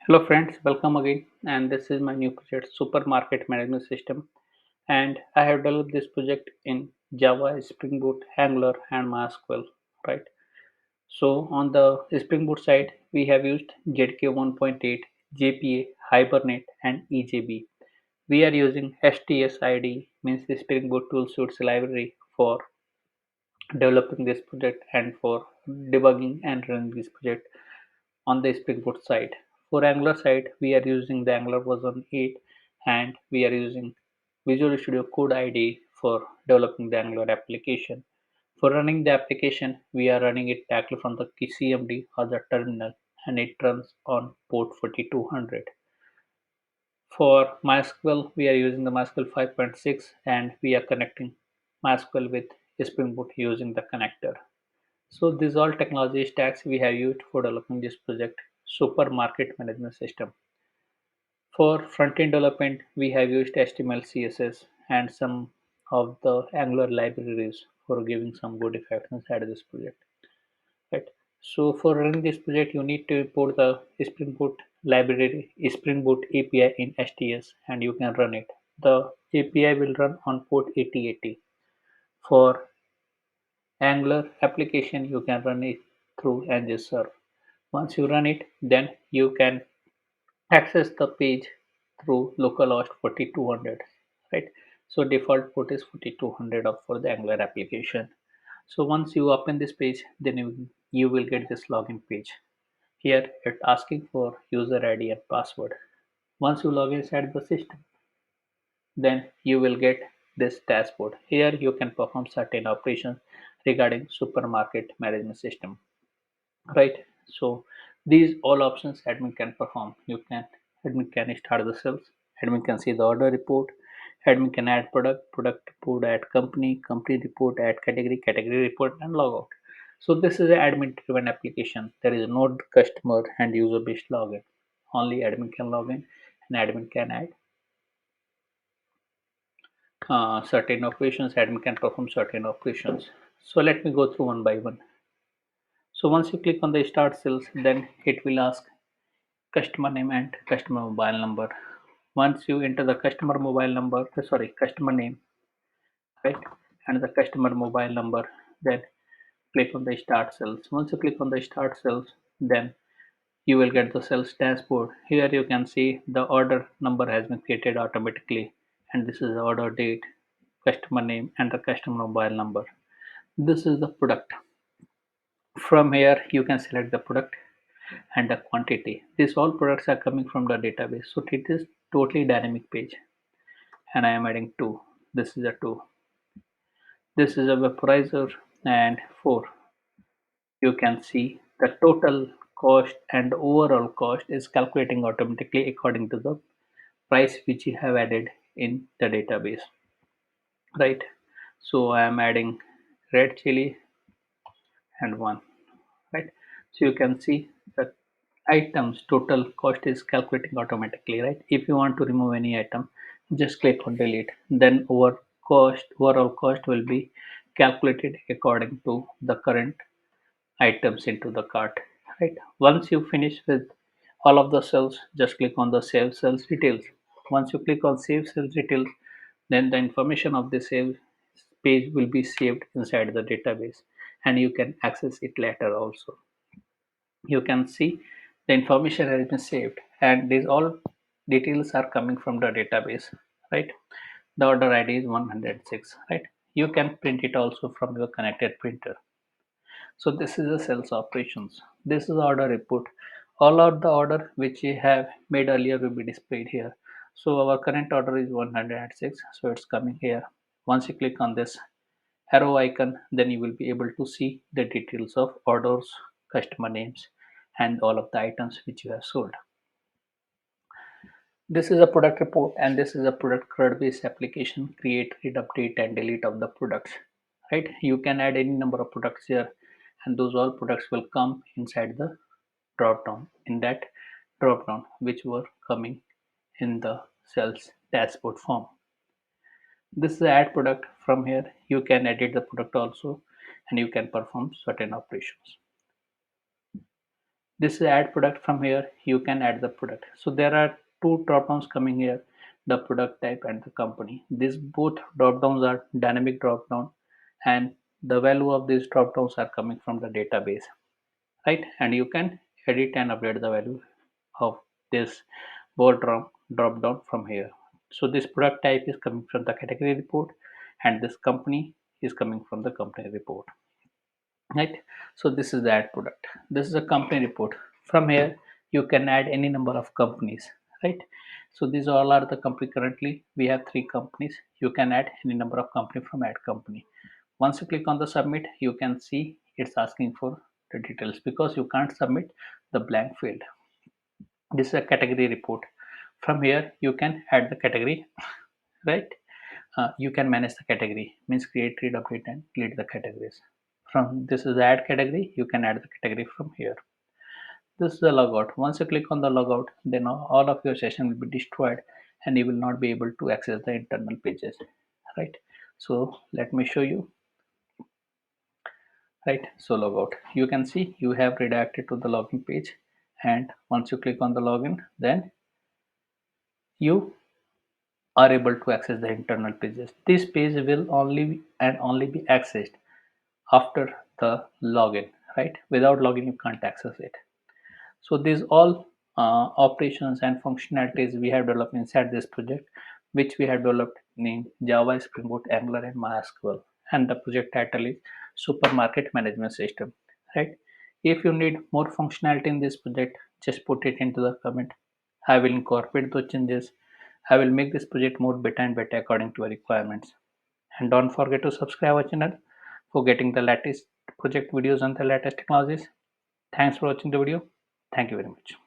Hello friends, welcome again, and this is my new project Supermarket Management System, and I have developed this project in Java, Spring Boot, Angular and MySQL, right? So on the Spring Boot side, we have used JDK 1.8, JPA, Hibernate and EJB. We are using STSID, means the Spring Boot Tool Suites library for developing this project and for debugging and running this project on the Spring Boot side. For Angular side, we are using the Angular version 8 and we are using Visual Studio Code IDE for developing the Angular application. For running the application, we are running it directly from the CMD or the terminal and it runs on port 4200. For MySQL, we are using the MySQL 5.6 and we are connecting MySQL with Spring Boot using the connector. So these all technology stacks we have used for developing this project, Supermarket Management System. For front-end development, we have used HTML, CSS, and some of the Angular libraries for giving some good effects inside of this project. Right. So for running this project, you need to import the Spring Boot library, Spring Boot API in STS, and you can run it. The API will run on port 8080. For Angular application, you can run it through ngServe. Once you run it, then you can access the page through localhost 4200, right? So default port is 4200 for the Angular application. So once you open this page, then you will get this login page. Here it's asking for user ID and password. Once you log inside the system, then you will get this dashboard. Here you can perform certain operations regarding supermarket management system, right? So these all options admin can perform. Admin can start the sales, admin can see the order report, admin can add product report, add company report, add category report and log out. So this is an admin driven application. There is no customer and user based login. Only admin can log in and admin can add certain operations. Admin can perform certain operations. So let me go through one by one. So once you click on the start cells, then it will ask customer name and customer mobile number. Once you enter the customer mobile number, customer name, right, and the customer mobile number, then click on the start cells. Once you click on the start cells, then you will get the sales dashboard. Here you can see the order number has been created automatically, and this is the order date, customer name, and the customer mobile number. This is the product. From here, you can select the product and the quantity. These all products are coming from the database. So it is totally dynamic page and I am adding 2. This is a 2. This is a vaporizer and 4. You can see the total cost and overall cost is calculating automatically according to the price which you have added in the database. Right. So I am adding red chili and 1. Right. So you can see that items total cost is calculating automatically, right? If you want to remove any item, just click on delete, then overall cost will be calculated according to the current items into the cart, right? Once you finish with all of the cells, just click on the save cells details. Once you click on save cells details, then the information of the save page will be saved inside the database and you can access it later also. You can see the information has been saved and these all details are coming from the database, right? The order ID is 106, right? You can print it also from your connected printer. So this is the sales operations. This is the order report. All of the order which we have made earlier will be displayed here. So our current order is 106, so it's coming here. Once you click on this arrow icon, then you will be able to see the details of orders, customer names, and all of the items which you have sold. This is a product report and this is a product CRUD based application. Create, read, update, and delete of the products. Right? You can add any number of products here, and those all products will come inside the drop down. In that drop down, which were coming in the sales dashboard form. This is the add product. From here you can edit the product also and you can perform certain operations. This is add product. From here you can add the product. So there are two drop downs coming here, the product type and the company. These both drop downs are dynamic drop down, and the value of these drop downs are coming from the database, right? And you can edit and update the value of this board drop down from here. So this product type is coming from the category report, and this company is coming from the company report, right? So this is the add product. This is a company report. From here you can add any number of companies, right? So these all are the company. Currently we have three companies. You can add any number of company from add company. Once you click on the submit, you can see it's asking for the details because you can't submit the blank field. This is a category report. From here you can add the category, right? You can manage the category, means create, read, update and delete the categories. From this is the add category, you can add the category from here. This is the logout. Once you click on the logout, then all of your session will be destroyed and you will not be able to access the internal pages, right? So let me show you, right? So logout, you can see you have redirected to the login page, and once you click on the login, then you are able to access the internal pages. This page will only be accessed after the login, right? Without login you can't access it. So these all operations and functionalities we have developed inside this project, which we have developed in Java, Spring Boot, Angular and MySQL, and the project title is Supermarket Management System, right? If you need more functionality in this project, just put it into the comment. I will incorporate those changes. I will make this project more better and better according to your requirements. And don't forget to subscribe our channel for getting the latest project videos on the latest technologies. Thanks for watching the video. Thank you very much.